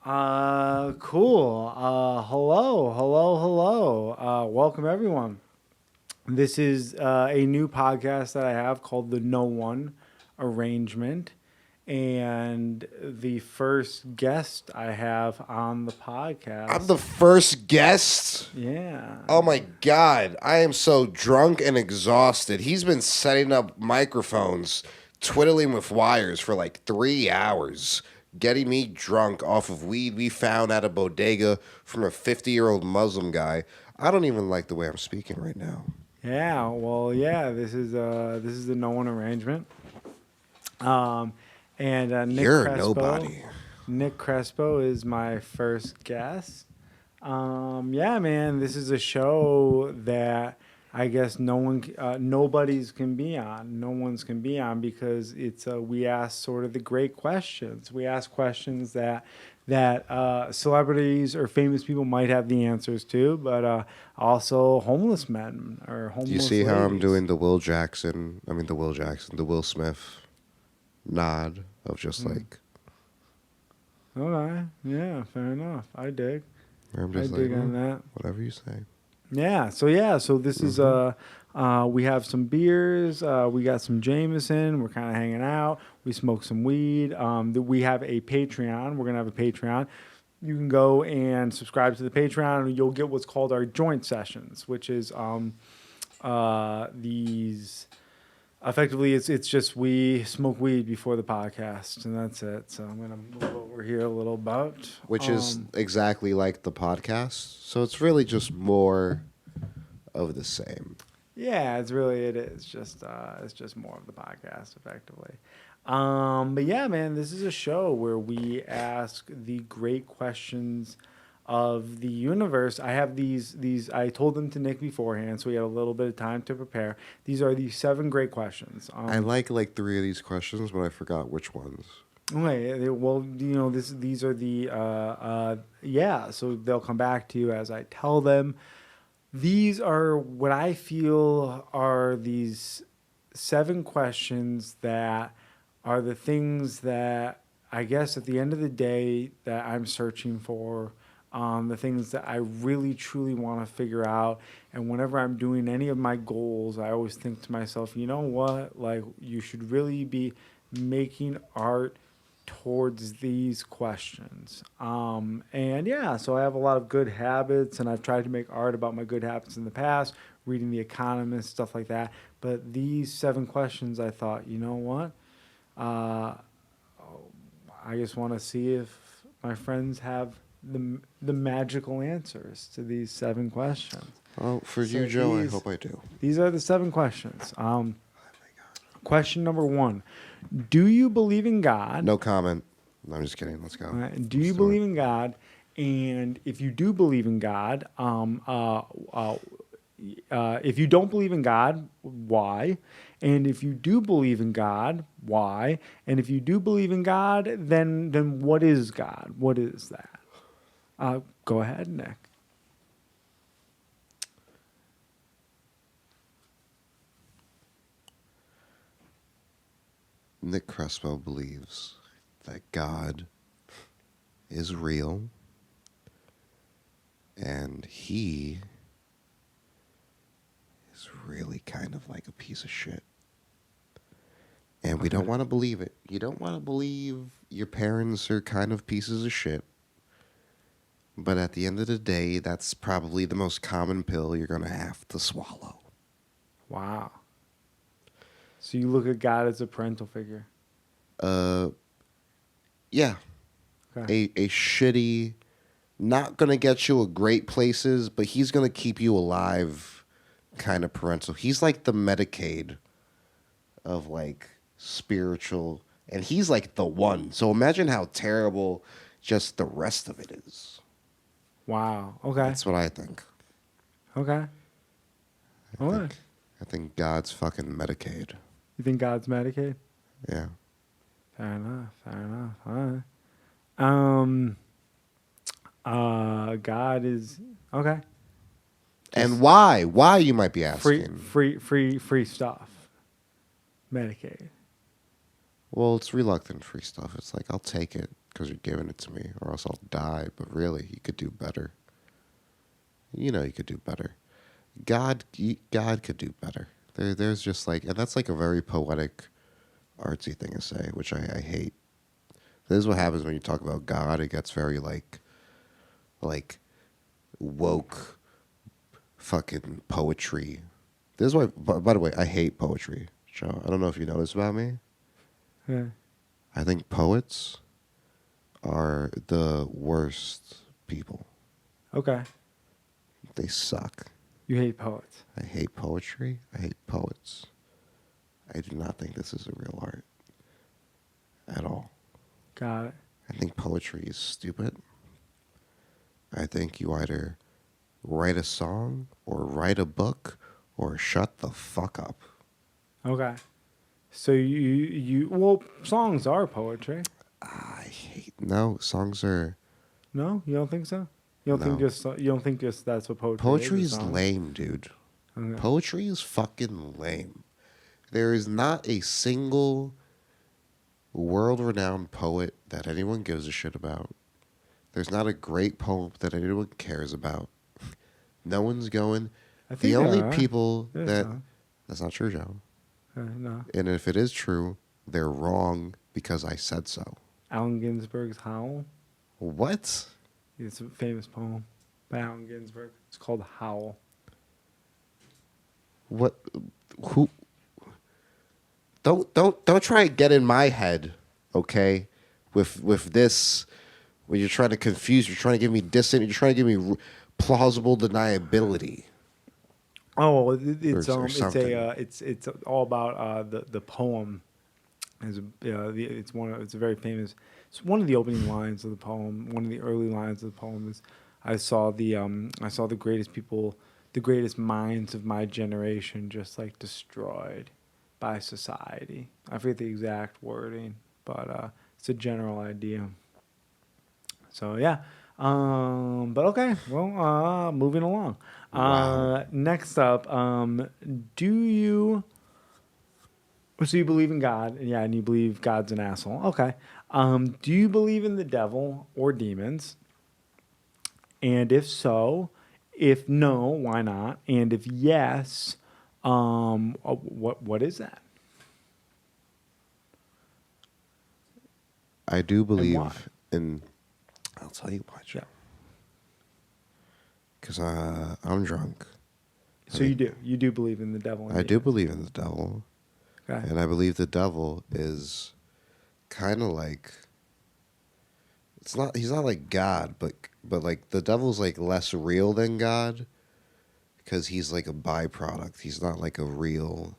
Cool. Hello. Welcome everyone. This is a new podcast that I have called the No One Arrangement. And the first guest I have on the podcast. I'm the first guest? Yeah. Oh my God. I am so drunk and exhausted. He's been setting up microphones, twiddling with wires for like 3 hours, getting me drunk off of weed we found at a bodega from a 50-year-old Muslim guy. I don't even like the way I'm speaking right now. Yeah. Well, yeah. This is the No One Arrangement. And Nick You're Crespo, nobody. Nick Crespo is my first guest. Yeah, man, this is a show that I guess nobody's can be on. No one's can be on because it's we ask sort of the great questions. We ask questions that celebrities or famous people might have the answers to, but also homeless men or homeless. You see how I'm ladies. doing the Will Smith nod of just like, Okay, yeah, fair enough. I dig. I'm just I dig like, on that. whatever you say. Yeah, so this is we have some beers, we got some Jameson, we're kind of hanging out, we smoke some weed. We have a Patreon. We're gonna have a Patreon. You can go and subscribe to the Patreon, and you'll get what's called our joint sessions, which is these. Effectively, it's just we smoke weed before the podcast, and that's it. So I'm gonna move over here a little bit, Which is exactly like the podcast. So it's really just more of the same. yeah, it is just more of the podcast, effectively. But yeah, man, this is a show where we ask the great questions of the universe. I have these. I told them to Nick beforehand, so we had a little bit of time to prepare. These are the 7 great questions. I like 3 of these questions, but I forgot which ones. Okay, well, these are the yeah. So they'll come back to you as I tell them. These are what I feel are these 7 questions that are the things that I guess at the end of the day that I'm searching for. The things that I really truly want to figure out. And whenever I'm doing any of my goals, I always think to myself, you know what? Like, you should really be making art towards these questions. And yeah, so I have a lot of good habits, and I've tried to make art about my good habits in the past, reading The Economist, stuff like that. But these 7 questions, I thought, you know what? I just want to see if my friends have the magical answers to these 7 questions. Well, for you, Joe, I hope I do. These are the 7 questions. Question number 1: do you believe in God? No comment. I'm just kidding. Let's go. Do you believe in God? And if you do believe in God, if you don't believe in God, why? And if you do believe in God, why? And if you do believe in God, then what is God? What is that? Go ahead, Nick. Nick Crespo believes that God is real and he is really kind of like a piece of shit. And we don't want to believe it. You don't want to believe your parents are kind of pieces of shit. But at the end of the day, that's probably the most common pill you're going to have to swallow. Wow. So you look at God as a parental figure? Yeah. Okay. A shitty, not going to get you a great places, but he's going to keep you alive kind of parental. He's like the Medicaid of like spiritual, and he's like the one. So imagine how terrible just the rest of it is. Wow. Okay. That's what I think. Okay. I think God's fucking Medicaid. You think God's Medicaid? Yeah. Fair enough. All right. God is okay. And why? Why, you might be asking? Free stuff. Medicaid. Well, it's reluctant free stuff. It's like, I'll take it because you're giving it to me, or else I'll die. But really, you could do better. You know, you could do better. God could do better. There's just like, and that's like a very poetic, artsy thing to say, which I hate. This is what happens when you talk about God. It gets very like woke, fucking poetry. This is why. By the way, I hate poetry, Joe. I don't know if you know this about me. Yeah. I think poets are the worst people. Okay. They suck. You hate poets. I hate poetry. I hate poets. I do not think this is a real art at all. Got it. I think poetry is stupid. I think you either write a song or write a book or shut the fuck up. Okay. So you well, songs are poetry. I hate no songs are No, you don't think so? You don't think just that's what poetry is songs? lame, dude. Okay. Poetry is fucking lame. There is not a single world-renowned poet that anyone gives a shit about. There's not a great poem that anyone cares about. No one's going. I think The there only are. people There's that some. that's not true, Joe. No. And if it is true, they're wrong because I said so. Allen Ginsberg's Howl. What? It's a famous poem by Allen Ginsberg. It's called Howl. What? Who? Don't try and get in my head, okay? With this, when you're trying to confuse, you're trying to give me dissonant, you're trying to give me plausible deniability. Oh, it's all about the poem. It's a very famous. It's one of the opening lines of the poem. One of the early lines of the poem is, I saw the greatest people, the greatest minds of my generation, just like destroyed by society. I forget the exact wording, but it's a general idea. So yeah, but okay. Well, moving along. Wow. Next up, do you? So you believe in God, yeah, and you believe God's an asshole. Okay. Do you believe in the devil or demons? And if so, if no, why not? And if yes, what is that? I do why? believe in. I'll tell you why, Joe. Yeah. Because I'm drunk. So you do believe in the devil? And I do demons. believe in the devil, Okay. and I believe the devil is kind of like. It's not. He's not like God, but like the devil's like less real than God, because he's like a byproduct. He's not like a real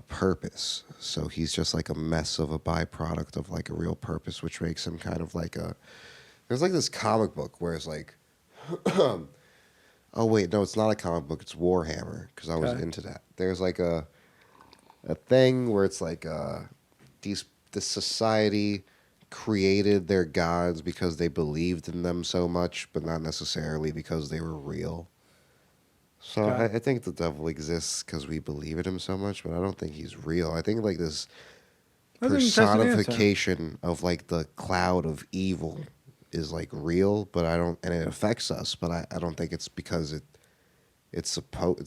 purpose. So he's just like a mess of a byproduct of like a real purpose, which makes him kind of like a. There's like this comic book where it's like, oh wait, no, it's not a comic book. It's Warhammer because I was Okay. into that. There's like a thing where it's like this society created their gods because they believed in them so much, but not necessarily because they were real. So Okay. I think the devil exists because we believe in him so much, but I don't think he's real. I think like this That's an interesting answer. personification of like the cloud of evil is like real, but I don't, and it affects us, but I don't think it's because it's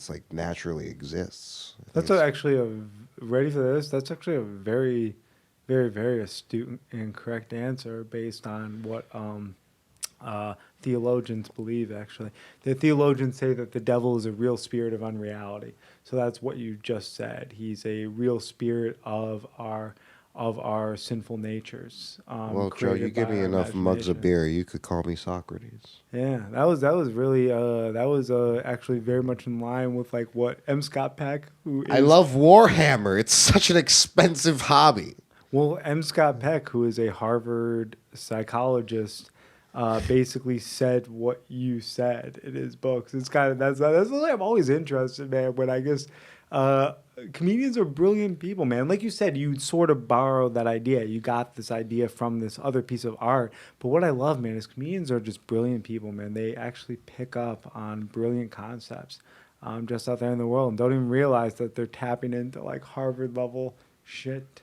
like naturally exists. I think That's ready for this. That's actually a very, very, very astute and correct answer based on what theologians believe. Actually, the theologians say that the devil is a real spirit of unreality. So that's what you just said. He's a real spirit of our sinful natures. well, Joe, you created give by me our enough mugs of imagination. beer, you could call me Socrates. Yeah, that was really actually very much in line with like what M. Scott Peck, who is I love Warhammer. It's such an expensive hobby. well, M. Scott Peck, who is a Harvard psychologist, basically said what you said in his books. It's kind of that's why I'm always interested, man. When I guess comedians are brilliant people, man. Like you said, you sort of borrowed that idea. You got this idea from this other piece of art. But what I love, man, is comedians are just brilliant people, man. They actually pick up on brilliant concepts just out there in the world and don't even realize that they're tapping into like Harvard level shit.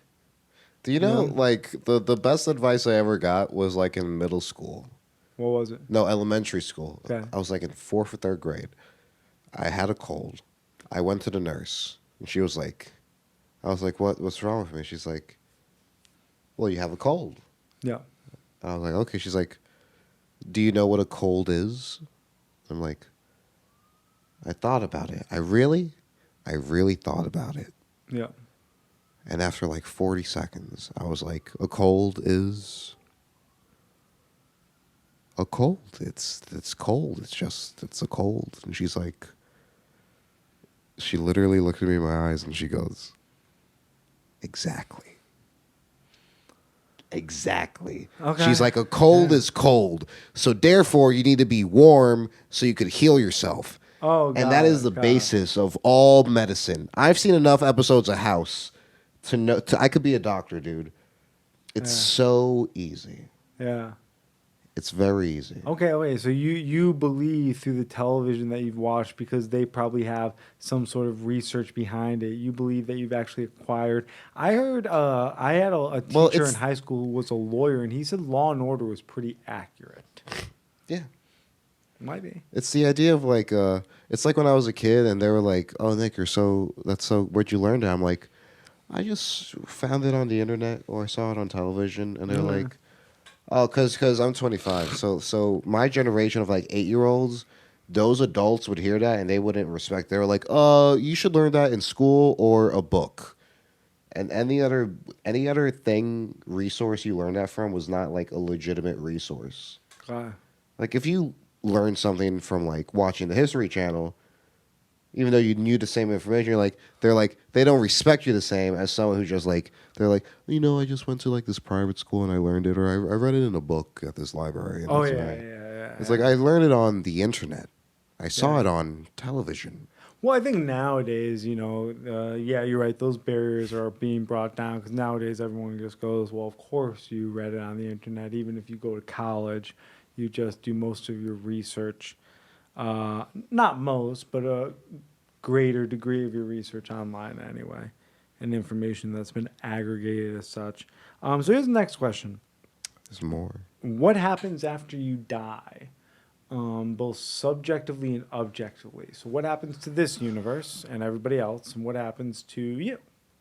Do you know, like, the best advice I ever got was, like, in middle school. What was it? No, elementary school. Okay. I was, like, in 4th or 3rd grade. I had a cold. I went to the nurse, and she was like, I was like, what's wrong with me? She's like, well, you have a cold. Yeah. And I was like, okay. She's like, do you know what a cold is? I'm like, I thought about it. I really thought about it. Yeah. And after like 40 seconds, I was like, a cold is a cold. It's cold. It's a cold. And she's like, she literally looked at me in my eyes and she goes, exactly. Exactly. Okay. She's like, a cold is cold. So therefore, you need to be warm so you could heal yourself. Oh, And that is the basis of all medicine. I've seen enough episodes of House to know. I could be a doctor, dude. It's so easy. Yeah. It's very easy. Okay, wait. So you believe through the television that you've watched, because they probably have some sort of research behind it. You believe that you've actually acquired. I heard I had a teacher in high school who was a lawyer, and he said Law and Order was pretty accurate. Yeah. Might be. It's the idea of like, it's like when I was a kid and they were like, "Oh, Nick, where'd you learn that?" I'm like, I just found it on the internet or I saw it on television, and they're like, "Oh, cause I'm 25, so my generation of like 8-year-olds, those adults would hear that and they wouldn't respect. They were like, you should learn that in school or a book, and any other resource you learned that from was not like a legitimate resource. Like if you learn something from like watching the History Channel, even though you knew the same information, they don't respect you the same as someone who just like, they're like, I just went to like this private school and I learned it, or I read it in a book at this library. And it's like I learned it on the internet. I saw it on television. Well, I think nowadays, you're right. Those barriers are being brought down, because nowadays everyone just goes, well, of course you read it on the internet. Even if you go to college, you just do most of your research. Not most, but a greater degree of your research online anyway, and information that's been aggregated as such. So here's the next question. There's more. What happens after you die? Both subjectively and objectively. So what happens to this universe and everybody else, and what happens to you?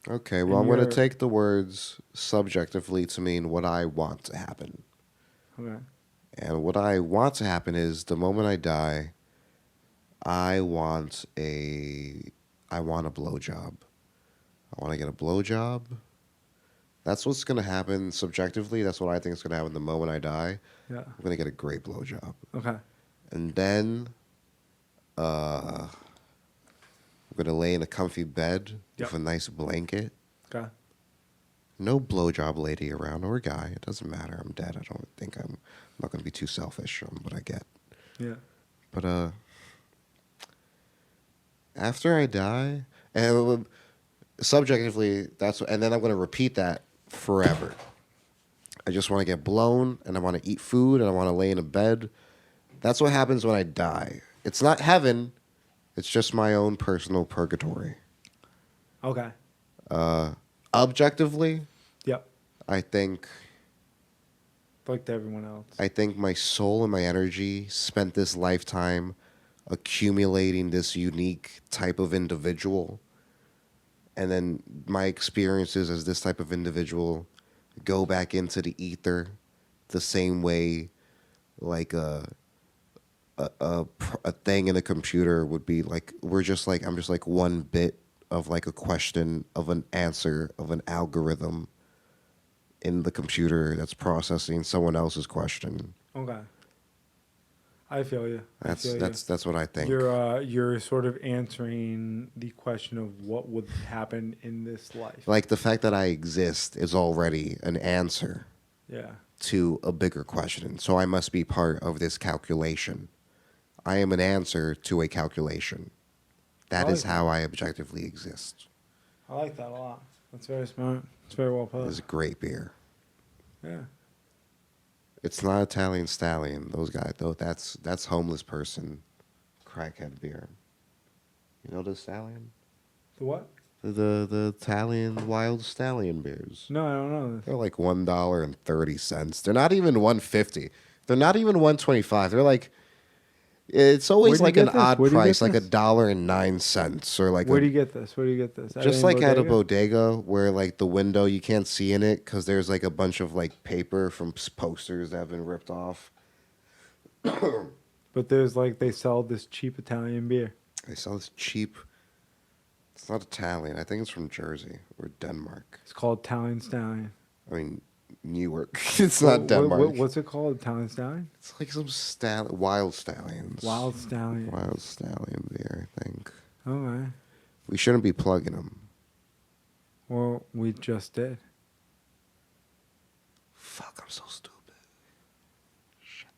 Okay, well, I'm going to take the words subjectively to mean what I want to happen. Okay. And what I want to happen is the moment I die, I want a blowjob. I want to get a blowjob. That's what's going to happen subjectively. That's what I think is going to happen the moment I die. Yeah. I'm going to get a great blowjob. Okay. And then I'm going to lay in a comfy bed with a nice blanket. Okay. No blowjob lady around, or a guy. It doesn't matter. I'm dead. I'm not going to be too selfish on what I get. Yeah. But after I die, and subjectively, and then I'm going to repeat that forever. I just want to get blown, and I want to eat food, and I want to lay in a bed. That's what happens when I die. It's not heaven. It's just my own personal purgatory. Okay. Objectively, Yep. I think Like to everyone else. I think my soul and my energy spent this lifetime accumulating this unique type of individual. And then my experiences as this type of individual go back into the ether the same way like a thing in a computer would be. Like I'm just like one bit of like a question of an answer of an algorithm in the computer that's processing someone else's question. Okay. I feel you. That's what I think. You're sort of answering the question of what would happen in this life. Like the fact that I exist is already an answer. Yeah. To a bigger question. So I must be part of this calculation. I am an answer to a calculation. That is how I objectively exist. I like that a lot. That's very smart. It's very well put. It's a great beer. Yeah. It's not Italian Stallion. Those guys, though, that's homeless person, crackhead beer. You know the Stallion? The what? The Italian wild stallion beers. No, I don't know this. They're like $1.30. They're not even 150. They're not even 125. They're like it's Where always do you like an get this? odd Where do you price, get like this? $1.09 or like Where a do you get this? Where do you get this? just any like at a bodega? bodega where like the window you can't see in it because there's like a bunch of like paper from posters that have been ripped off. But there's like they sell this cheap Italian beer. They sell this cheap. It's not Italian. I think it's from Jersey or Denmark. It's called Italian Stallion. I mean, Newark. It's not Denmark. What's it called? Italian Stallion? It's like some wild stallions. Wild Stallion. Wild stallion beer, I think. Okay. We shouldn't be plugging them. Well, we just did. Fuck, I'm so stupid. Shit.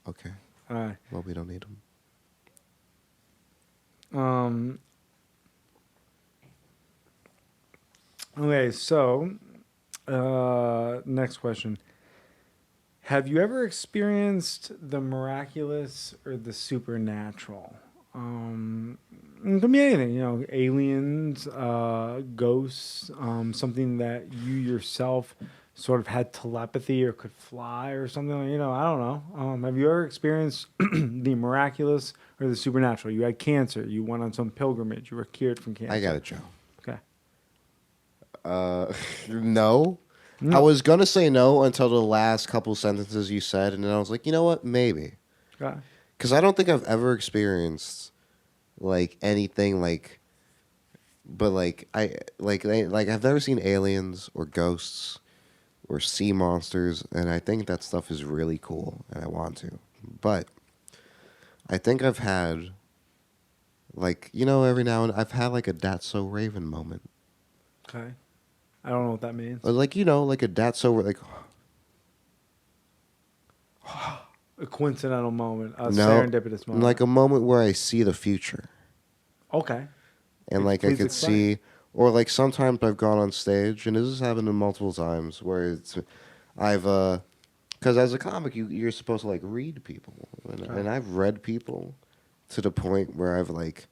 Okay. All right. Well, we don't need them. Okay, so next question. Have you ever experienced the miraculous or the supernatural? It can be anything, aliens, ghosts, something that you yourself sort of had telepathy or could fly or something. I don't know. Have you ever experienced the miraculous or the supernatural? You had cancer. You went on some pilgrimage. You were cured from cancer. I got it, Joe. Okay. No. No. I was gonna say no until the last couple sentences you said, and then I was like, you know what? Maybe. Okay. Because I don't think I've ever experienced like anything like, but like I've never seen aliens or ghosts or sea monsters, and I think that stuff is really cool, and I want to. But I think I've had like every now and I've had like a "That's So Raven" moment. Okay. I don't know what that means. Or like like a "That's So" like. A coincidental moment, a No, serendipitous moment. like a moment where I see the future, Okay. and like I Please could explain. see, or like sometimes I've gone on stage, and this has happened multiple times where I've because as a comic you're supposed to like read people, and I've read people to the point where I've like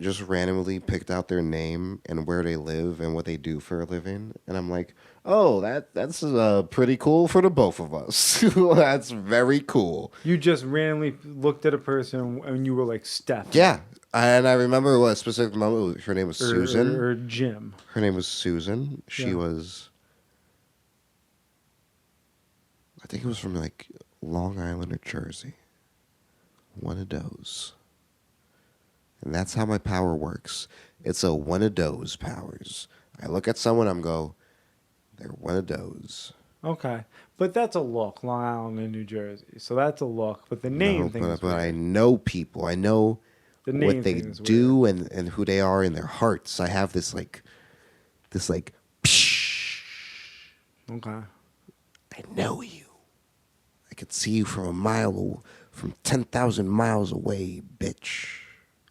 just randomly picked out their name and where they live and what they do for a living, and I'm like, oh, that's pretty cool for the both of us. That's very cool. You just randomly looked at a person and you were like Steph. Yeah, and I remember what specific moment. Her name was Susan. Or Jim. Her name was Susan. She Yeah. was, I think it was from like Long Island or Jersey. One of those. And that's how my power works. It's a one of those powers. I look at someone, I'm go, they're one of those. Okay. But that's a look, Long Island in New Jersey. So that's a look. But the name No, thing but, is but I weird. know people. I know The name what they thing is do and who they are in their hearts. I have this like, weird. Okay. I know you. I could see you from from 10,000 miles away, bitch.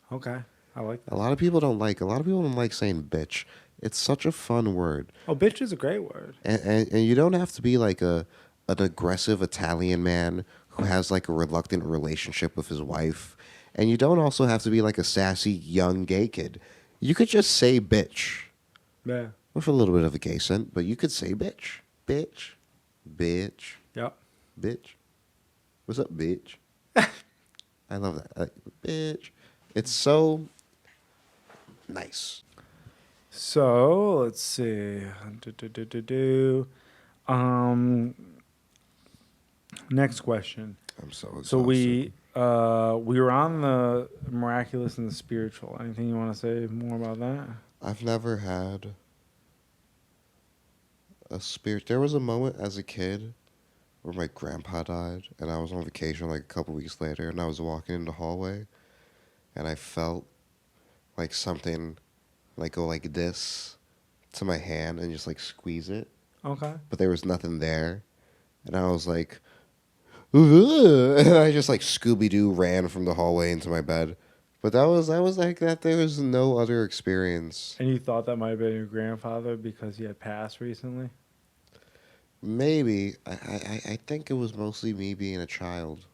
Okay. I like that. A lot of people don't like saying bitch. It's such a fun word. Oh, bitch is a great word. And you don't have to be like an aggressive Italian man who has like a reluctant relationship with his wife. And you don't also have to be like a sassy young gay kid. You could just say bitch. Yeah. With a little bit of a gay scent, but you could say bitch. Bitch. Bitch. Yep. Bitch. What's up, bitch? I love that. Bitch. It's so nice. So let's see. Next question. I'm so exhausted. So we were on the miraculous and the spiritual. Anything you want to say more about that? I've never had a spirit. There was a moment as a kid where my grandpa died, and I was on vacation like a couple weeks later, and I was walking in the hallway, and I felt like something like go like this to my hand and just like squeeze it, Okay. but there was nothing there, and I was like, "Ugh," and I just like Scooby-Doo ran from the hallway into my bed. But that was like that. There was no other experience. And you thought that might have been your grandfather because he had passed recently? Maybe I think it was mostly me being a child.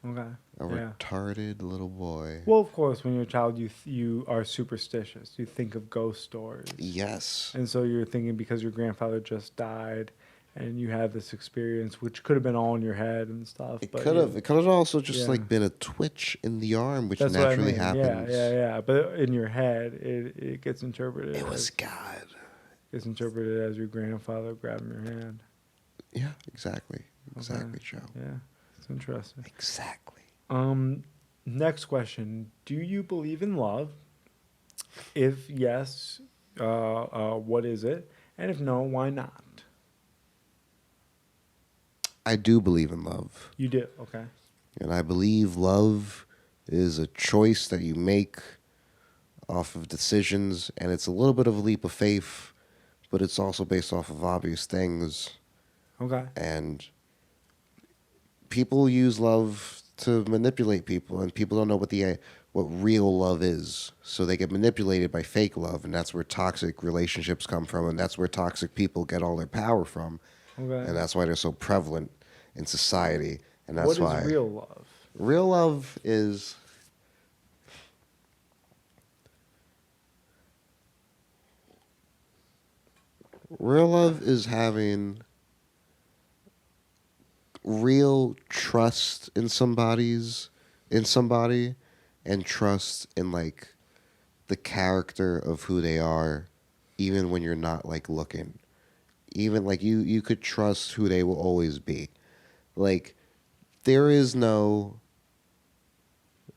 Okay. A Yeah. retarded little boy. Well, of course, when you're a child, you are superstitious. You think of ghost stories, Yes. and so you're thinking because your grandfather just died, and you had this experience, which could have been all in your head and stuff. It But could have. It could have also just yeah, like been a twitch in the arm, which that's what I naturally mean. Yeah, yeah, happens. yeah. But in your head, it gets interpreted. It was As, God. gets interpreted as your grandfather grabbing your hand. Yeah, exactly. Okay. Exactly, Joe. Yeah, it's interesting. Exactly. Next question: do you believe in love? If yes, what is it? And if no, why not? I do believe in love. You do. Okay. And I believe love is a choice that you make off of decisions, and it's a little bit of a leap of faith, but it's also based off of obvious things. Okay. And people use love to manipulate people, and people don't know what real love is. So they get manipulated by fake love, and that's where toxic relationships come from, and that's where toxic people get all their power from. Okay. And that's why they're so prevalent in society. And that's What why is real love? real love is having real trust in somebody and trust in like the character of who they are, even when you're not like looking. Even like you could trust who they will always be. Like there is no,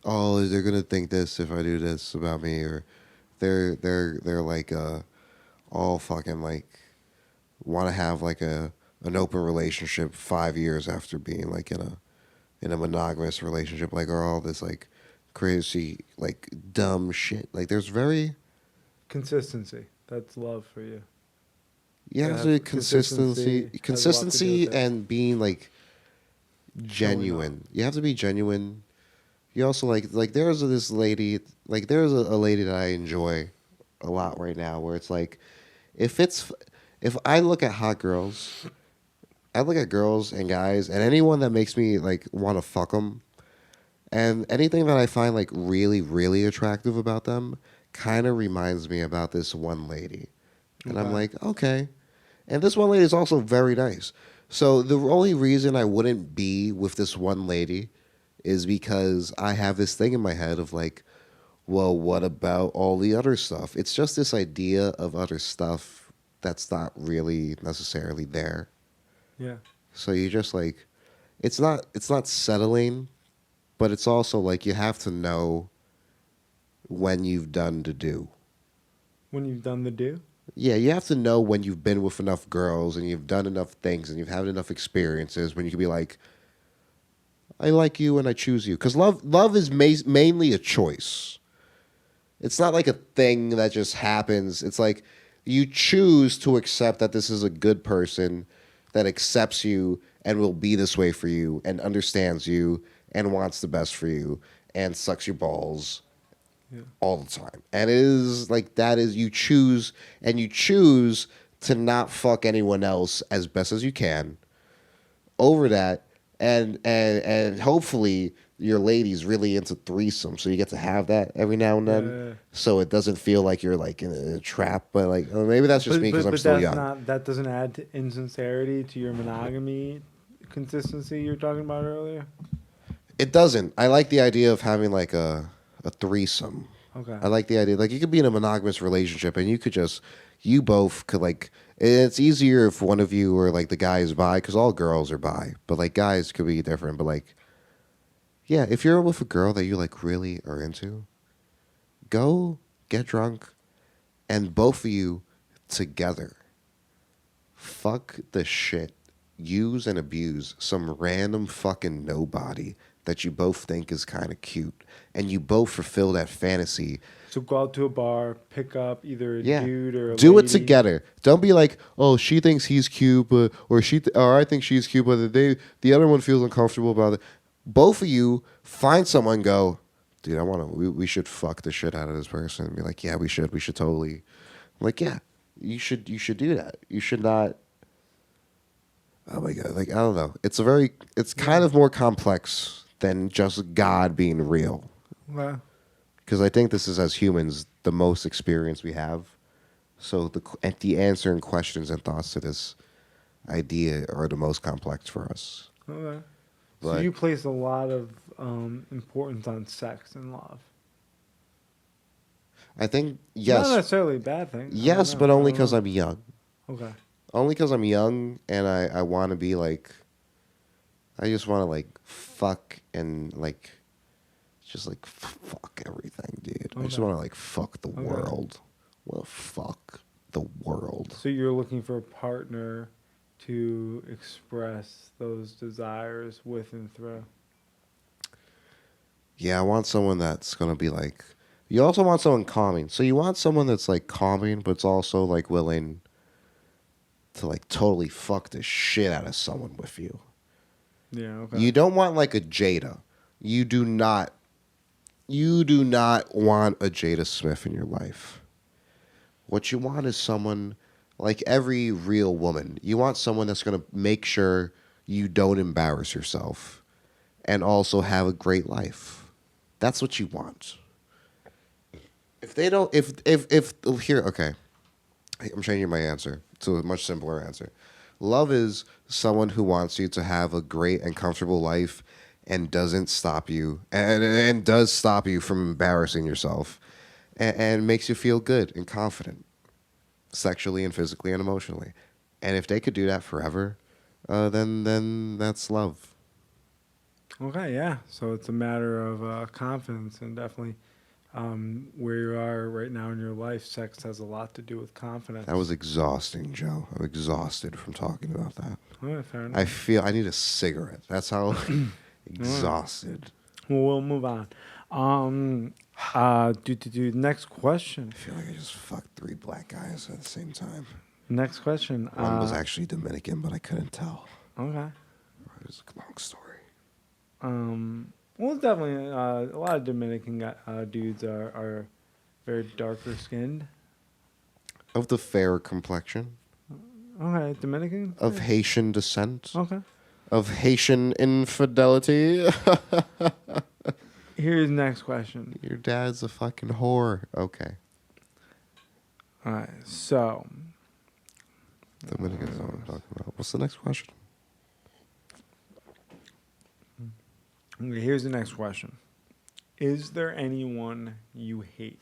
oh, they're gonna think this if I do this about me, or they're like all fucking like want to have like an open relationship 5 years after being like in a monogamous relationship, like, or all this like crazy like dumb shit. Like there's very Consistency. That's love for you. yeah, Yeah, so consistency consistency has a lot to do with it. and being like genuine. You have to be genuine. You also like there's this lady, like there's a lady that I enjoy a lot right now, where it's like if I look at hot girls, I look at girls and guys and anyone that makes me like want to fuck them, and anything that I find like really really attractive about them kind of reminds me about this one lady. And I'm Okay. like, okay. And this one lady is also very nice. So the only reason I wouldn't be with this one lady is because I have this thing in my head of like, well, what about all the other stuff? It's just this idea of other stuff that's not really necessarily there. Yeah. So you just like, it's not settling, but it's also like you have to know when you've done to do. When you've done the do. Yeah, you have to know when you've been with enough girls and you've done enough things and you've had enough experiences when you can be like, I like you and I choose you. Because love is mainly a choice. It's not like a thing that just happens. It's like you choose to accept that this is a good person that accepts you and will be this way for you and understands you and wants the best for you and sucks your balls Yeah. all the time. And it is like that is you choose to not fuck anyone else as best as you can over that, and hopefully your lady's really into threesome, so you get to have that every now and then, Yeah. so it doesn't feel like you're like in a trap. But like maybe that's just me because I'm still that's young. not, that doesn't add to insincerity to your monogamy consistency you were talking about earlier. It doesn't. I like the idea of having like a threesome. Okay. I like the idea. Like you could be in a monogamous relationship and you both could like. It's easier if one of you or like the guy is bi, because all girls are bi, but like guys could be different. But like, yeah, if you're with a girl that you like really are into, go get drunk, and both of you together, fuck the shit, use and abuse some random fucking nobody that you both think is kind of cute, and you both fulfill that fantasy. So go out to a bar, pick up either a Yeah, dude or a do lady. it together. Don't be like, oh, she thinks he's cute, but or I think she's cute, but the other one feels uncomfortable about it. Both of you find someone, go, dude, we should fuck the shit out of this person. And be like, yeah, we should totally. I'm like, yeah, you should do that. You should not. Oh my god, like I don't know. It's kind of more complex than just God being real. Well, Because I think this is, as humans, the most experience we have. So the answer and questions and thoughts to this idea are the most complex for us. okay. So But you place a lot of importance on sex and love. I think, Not yes, necessarily a bad thing. I don't yes, know. but I only don't because know. I'm young. Okay. Only because I'm young and I want to be like, I just want to like fuck and like, just like fuck everything, dude. I just Okay. want to like fuck the Okay. world. Well, fuck the world. So you're looking for a partner to express those desires with and through. Yeah, I want someone that's gonna be like. You also want someone calming. So you want someone that's like calming, but it's also like willing to like totally fuck the shit out of someone with you. Yeah. Okay. You don't want like a Jada. You do not. You do not want a Jada Smith in your life. What you want is someone like every real woman. You want someone that's gonna make sure you don't embarrass yourself, and also have a great life. That's what you want. If they don't, if here, okay, I'm changing my answer to a much simpler answer. Love is someone who wants you to have a great and comfortable life, and doesn't stop you, and does stop you from embarrassing yourself, and makes you feel good and confident, sexually and physically and emotionally. And if they could do that forever, then that's love. Okay. Yeah. So it's a matter of confidence, and definitely where you are right now in your life, sex has a lot to do with confidence. That was exhausting, Joe. I'm exhausted from talking about that. All right, fair I enough. feel I need a cigarette. That's how All right. exhausted. Well, we'll move on. Do next question. I feel like I just fucked 3 black guys at the same time. Next question. One was actually Dominican, but I couldn't tell. Okay. It was a long story. Well, it's definitely a lot of Dominican dudes are very darker skinned. Of the fair complexion, Okay, Dominican. of Yeah. Haitian descent, Okay. of Haitian infidelity. Here's the next question. Your dad's a fucking whore. Okay. All right. So, Dominican's not what I'm talking about. What's the next question? okay, here's the next question. Is there anyone you hate?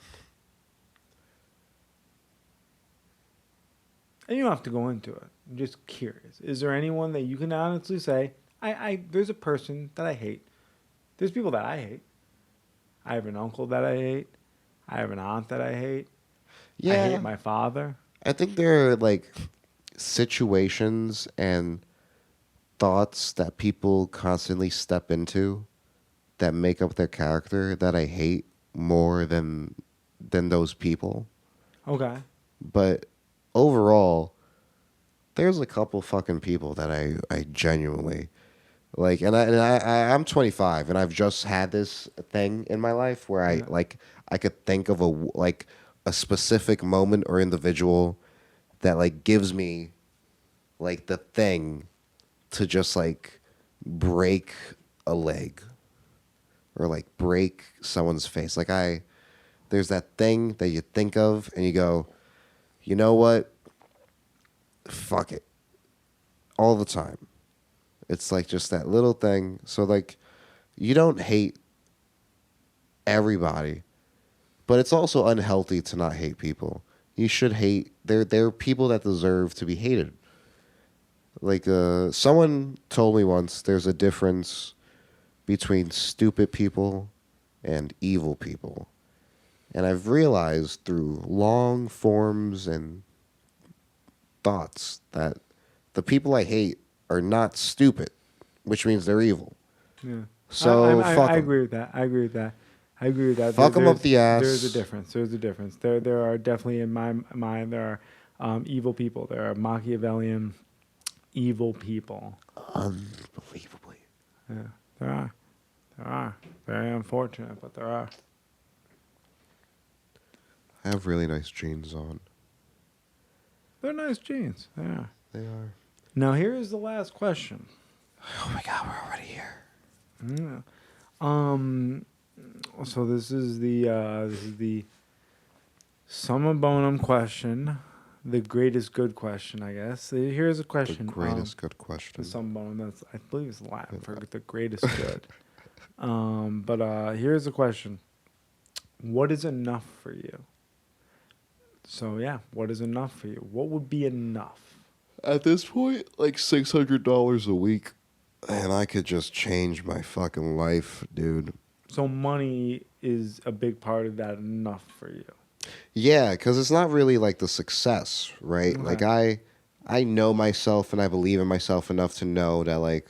And you don't have to go into it. I'm just curious. Is there anyone that you can honestly say, there's a person that I hate. There's people that I hate. I have an uncle that I hate. I have an aunt that I hate. I hate my father. I think there are like situations and thoughts that people constantly step into that make up their character that I hate more than those people. Okay. But overall, there's a couple fucking people that I genuinely like, and I'm 25 and I've just had this thing in my life where Yeah. I could think of a specific moment or individual that like gives me like the thing to just like break a leg or like break someone's face. There's that thing that you think of and you go, you know what? Fuck it. All the time. It's like just that little thing. So like you don't hate everybody, but it's also unhealthy to not hate people. You should hate. There are people that deserve to be hated. Like someone told me once, there's a difference between stupid people and evil people. And I've realized through long forms and thoughts that the people I hate are not stupid, which means they're evil. Yeah. So fuck I 'em. agree with that. I agree with that. I agree with that. Fuck 'em up the ass. There's a difference. There's a difference. There are definitely in my mind there are evil people. There are Machiavellian evil people. Unbelievably. Yeah, there are. There are. Very unfortunate, but there are. I have really nice jeans on. They're nice jeans. They are. They are. Now here is the last question. Oh my god, we're already here. Yeah. Um. So this is the summa bonum question, the greatest good question, I guess. Here's a The question. greatest good The question. summa bonum. That's I believe it's Latin for the greatest good. But here's a question. What is enough for you? So yeah, what is enough for you? What would be enough? At this point, like $600 a week, and I could just change my fucking life, dude. So money is a big part of that enough for you. Yeah, because it's not really like the success, right? Like Okay. I know myself and I believe in myself enough to know that like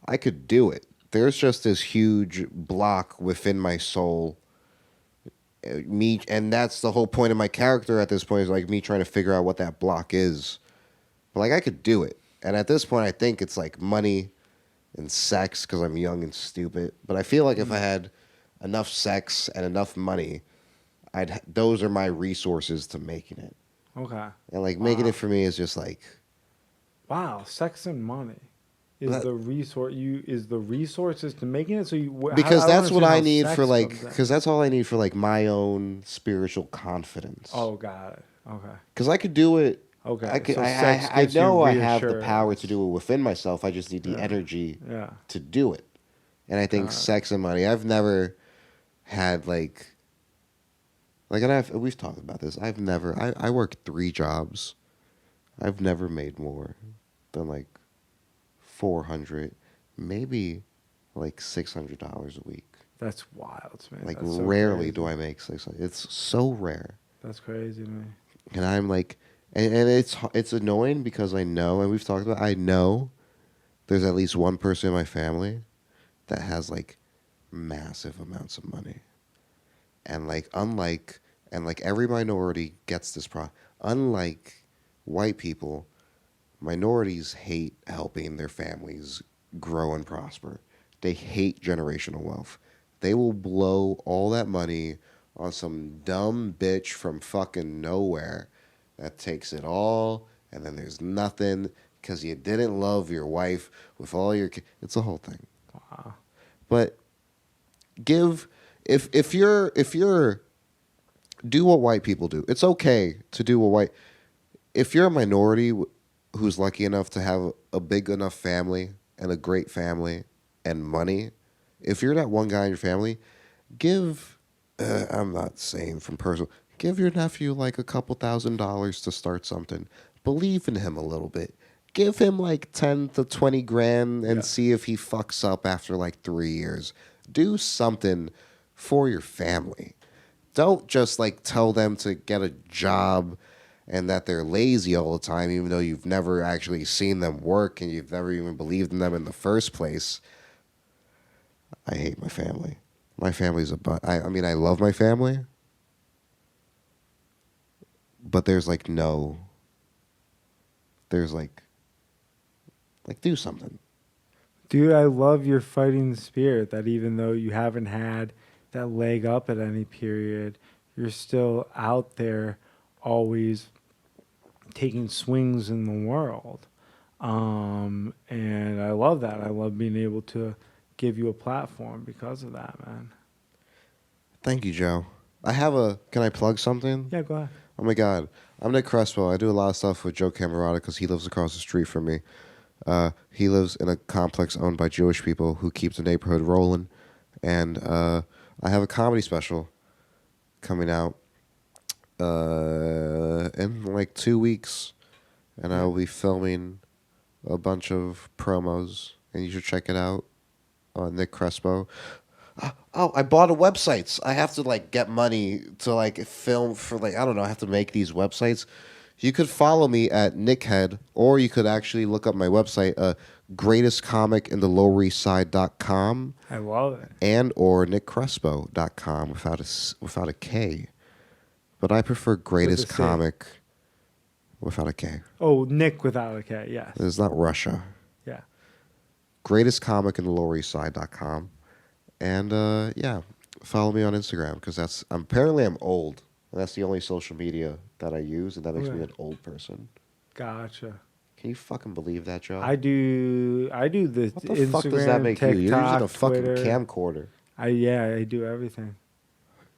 I could do it. There's just this huge block within my soul. Me, and that's the whole point of my character at this point is like me trying to figure out what that block is. But like I could do it, and at this point, I think it's like money and sex because I'm young and stupid. But I feel like if I Mm. had enough sex and enough money, those are my resources to making it. Okay. And like making it Wow. for me is just like Wow. Sex and money is that, the resource. You is the resources to making it. So you. because I don't that's what understand I how need for sex like comes in. because that's all I need for like my own spiritual confidence. Oh, got it. Okay. Because I could do it. I Okay. could. So sex I gives you know I have the power to reassurance. do it within myself. I just need the Yeah. energy Yeah. to do it. And I think Got it. sex and money. I've never had like, and we've talked about this. I've never. I worked 3 jobs. I've never made more than like 400, maybe like $600 a week. That's wild to me. Like That's so rarely do crazy. I make 600. It's so rare, That's crazy to me. and I'm like, and it's annoying because I know, and we've talked about. I know there's at least one person in my family that has like massive amounts of money, and like unlike and like every minority gets this problem. Unlike white people, minorities hate helping their families grow and prosper. They hate generational wealth. They will blow all that money on some dumb bitch from fucking nowhere that takes it all, and then there's nothing because you didn't love your wife with all your kids. It's a whole thing. Wow. But give if you're do what white people do. It's okay to do what white. If you're a minority who's lucky enough to have a big enough family and a great family and money, if you're that one guy in your family, give. I'm not saying from personal. Give your nephew like a couple $1,000s to start something. Believe in him a little bit. Give him like 10 to 20 grand and Yeah. see if he fucks up after like 3 years. Do something for your family. Don't just like tell them to get a job and that they're lazy all the time, even though you've never actually seen them work and you've never even believed in them in the first place. I hate my family. My family's I mean, I love my family, but there's like no. There's like do something. Dude, I love your fighting spirit that even though you haven't had that leg up at any period, you're still out there always taking swings in the world. And I love that. I love being able to give you a platform because of that, man. Thank you, Joe. I have a. Can I plug something? Yeah, go ahead. Oh my God, I'm Nick Crespo. I do a lot of stuff with Joe Camerota because he lives across the street from me. He lives in a complex owned by Jewish people who keep the neighborhood rolling, and I have a comedy special coming out in like 2 weeks, and I Yeah. will be filming a bunch of promos, and you should check it out on Nick Crespo. Oh, I bought a websites. I have to like get money to like film for like I don't know. I have to make these websites. You could follow me at Nickhead, or you could actually look up my website, greatestcomicinthelowereastside.com I love it. and or nickcrespo.com without a K. But I prefer With greatest a C. comic without a K. Oh, Nick without a K, yes. It's not Russia. Yeah. Greatestcomicinthelowereastside.com. And yeah, follow me on Instagram because apparently I'm old. And that's the only social media that I use, and that makes me Okay. an old person. Gotcha. Can you fucking believe that, Joe? I do the What the Instagram, fuck does that make TikTok, you? You're using a fucking Twitter. camcorder. I do everything.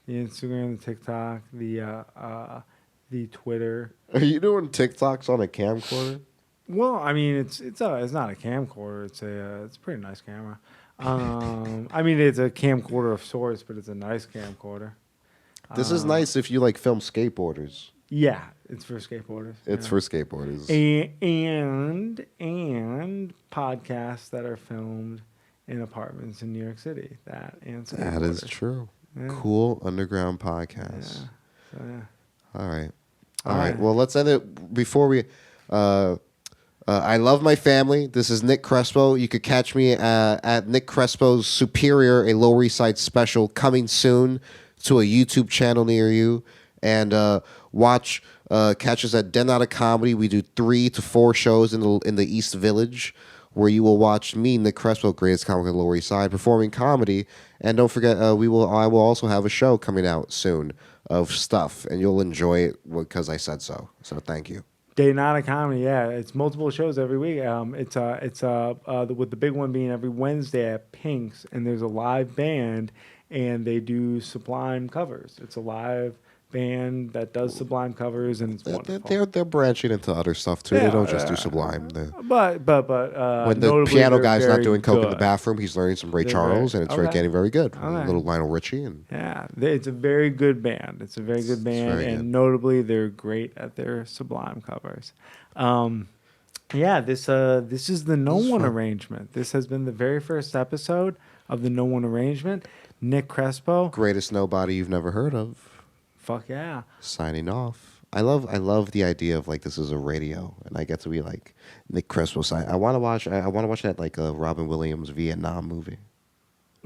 The Instagram, the TikTok, the Twitter. Are you doing TikToks on a camcorder? Well, I mean, it's not a camcorder. It's a pretty nice camera. I mean, it's a camcorder of sorts, but it's a nice camcorder. This is nice if you like film skateboarders. Yeah, it's for skateboarders. It's yeah. for skateboarders. And podcasts that are filmed in apartments in New York City. That is true. Yeah. Cool underground podcast. Yeah. So, yeah. All right. All All right. right. Well, let's end it before we. I love my family. This is Nick Crespo. You could catch me at Nick Crespo's Superior, a Lower East Side special coming soon to a YouTube channel near you. And catch us at Den Out of Comedy. We do 3 to 4 shows in the East Village, where you will watch me, Nick Crespo, greatest comic on the Lower East Side, performing comedy. And don't forget, I will also have a show coming out soon of stuff, and you'll enjoy it because I said so. So thank you. Day Not a Comedy, yeah. It's multiple shows every week. With the big one being every Wednesday at Pink's, and there's a live band, and they do Sublime covers. It's a live band that does Sublime covers, and it's wonderful. They're branching into other stuff too. They don't just do Sublime. But When the notably, piano they're guy's not very doing coke in the good. bathroom, he's learning some Ray They're Charles, very- and it's okay. getting very good. Okay. A little Lionel Richie, and Yeah, it's a very good band. It's a very good band, very and good. notably, they're great at their Sublime covers. This is the No One arrangement. This has been the very first episode of the No One arrangement. Nick Crespo, greatest nobody you've never heard of. fuck yeah. Signing off. I love the idea of like this is a radio, and I get to be like Nick Crespo. I want to watch that like a Robin Williams Vietnam movie.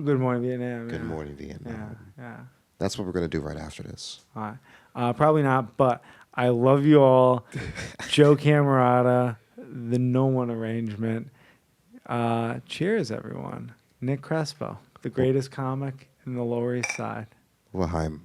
Good Morning Vietnam. Good yeah. Morning Vietnam. Yeah. That's what we're gonna do right after this. All right. Probably not, but I love you all. Joe Camerota, the No One arrangement. Cheers, everyone. Nick Crespo, the greatest comic in the Lower East Side. L'chaim.